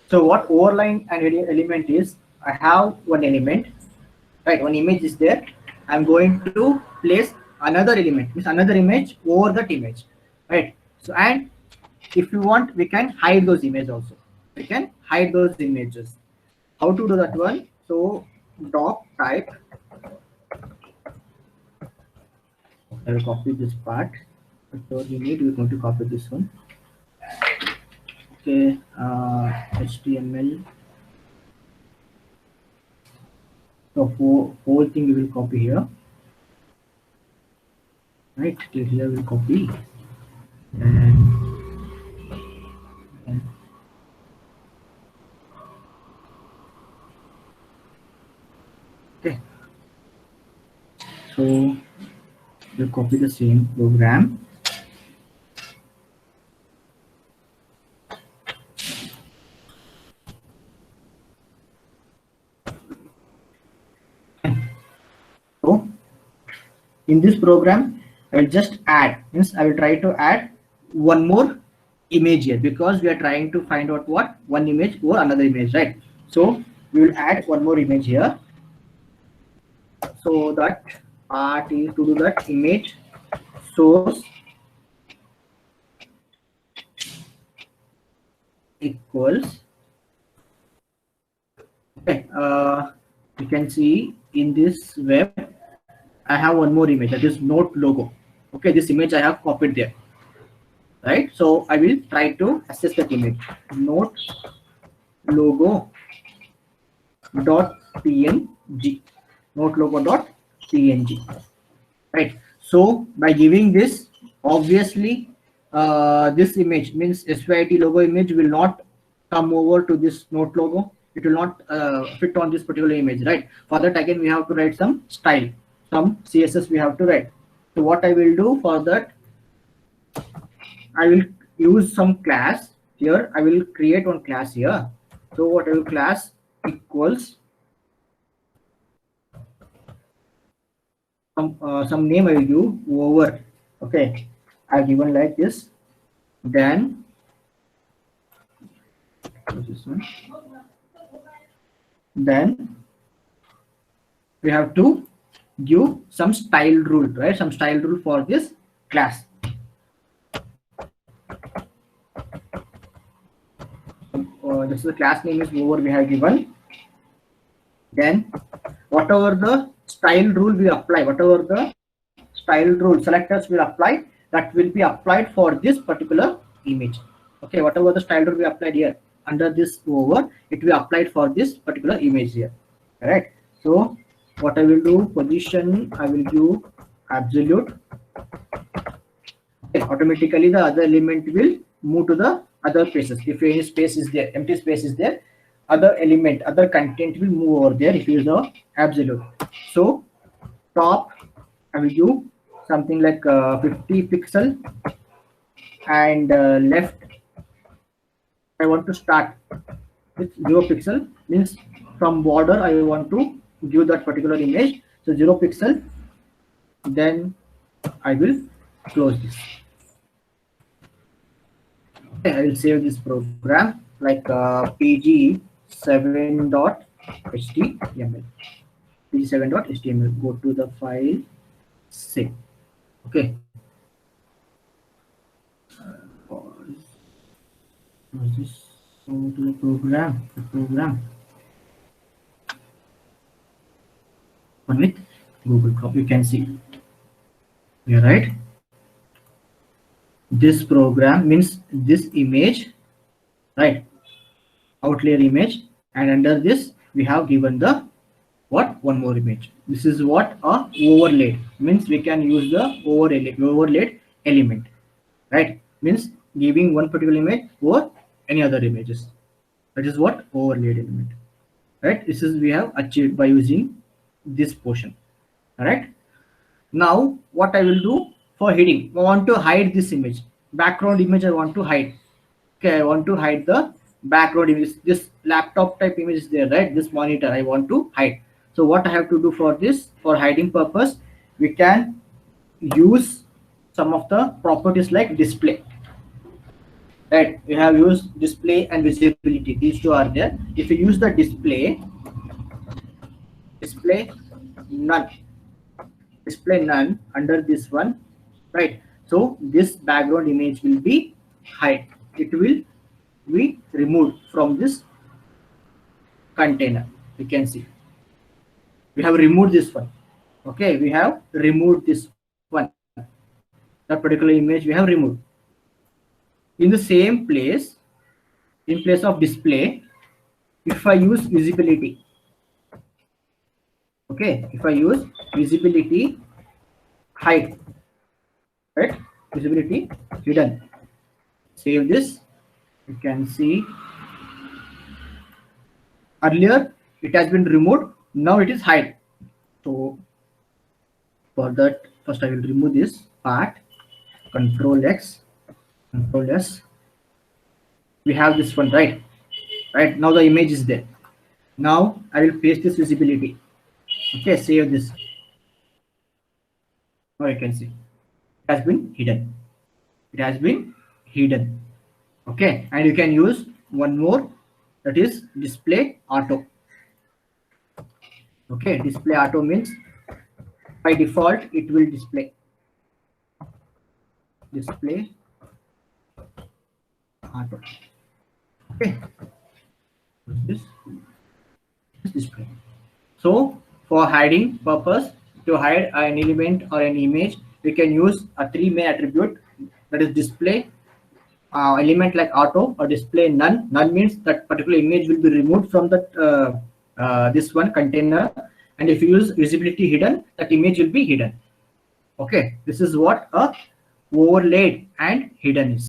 So what overlying an element is, I have one element, right? One image is there. I'm going to place another element, means another image over that image, right? So and if you want, we can hide those images also. We can hide those images. How to do that one? So doc type. I will copy this part. So you need, we're going to copy this one. Okay, HTML. So whole thing we will copy here. Right, till here we'll copy. And okay, so we'll copy the same program. So in this program, I will just add, means I will try to add one more image here, because we are trying to find out what one image or another image, right? So we will add one more image here. So that part is to do that image source equals. Okay, you can see in this web, I have one more image, that is note logo. Okay, this image I have copied there, right? So I will try to access that image, note logo dot png, note logo dot png, right? So by giving this, obviously this image, means SVIT logo image, will not come over to this note logo. It will not fit on this particular image, right? For that, again we have to write some style, some CSS we have to write. So what I will do for that, I will use some class here. I will create one class here. So what I will class equals some name I will give over. Okay, I've given like this. Then this one. Then we have to give some style rule, right? Some style rule for this class. This is the class name is over we have given. Then whatever the style rule we apply, whatever the style rule selectors will apply, that will be applied for this particular image. Okay, whatever the style rule we applied here under this over, it will be applied for this particular image here. Correct. So what I will do, position I will give absolute. Okay, automatically the other element will move to the other places. If any space is there, empty space is there, other element, other content will move over there if you use the absolute. So top I will give something like 50 pixel, and left I want to start with 0 pixel, means from border I want to give that particular image. So 0 pixel. Then I will close this. Okay, I will save this program like pg7.html. pg7.html. Go to the file, save. Okay. This go to the program. One with Google Chrome. You can see here, right? This program means this image, right? Outlayer image, and under this we have given the what one more image. This is what a overlaid means. We can use the overlaid element, right? Means giving one particular image or any other images. That is what overlaid element, right? This is we have achieved by using this portion. All right. Now what I will do for hiding, I want to hide this image, background image I want to hide. Okay, I want to hide the background image. This laptop type image is there, right? This monitor I want to hide. So what I have to do for this, for hiding purpose, we can use some of the properties like display. right? We have used display and visibility. These two are there. If you use the display none, display none under this one, right? So this background image will be hide. It will be removed from this container. You can see we have removed this one. Okay, we have removed this one. That particular image we have removed. In the same place, in place of display, if I use visibility, okay, if I use visibility hide, right, visibility hidden, save this. You can see earlier it has been removed, now it is hide. So for that, first I will remove this part, control X, control S. We have this one, right, now the image is there. Now I will paste this visibility. Okay, save this. Now you can see it has been hidden. It has been hidden. Okay, and you can use one more, that is display auto. Okay, display auto means by default it will display auto. Okay, this display. So for hiding purpose, to hide an element or an image, we can use a three main attribute, that is display element like auto or display none. None means that particular image will be removed from that this one container, and if you use visibility hidden, that image will be hidden. Okay, this is what a overlaid and hidden is.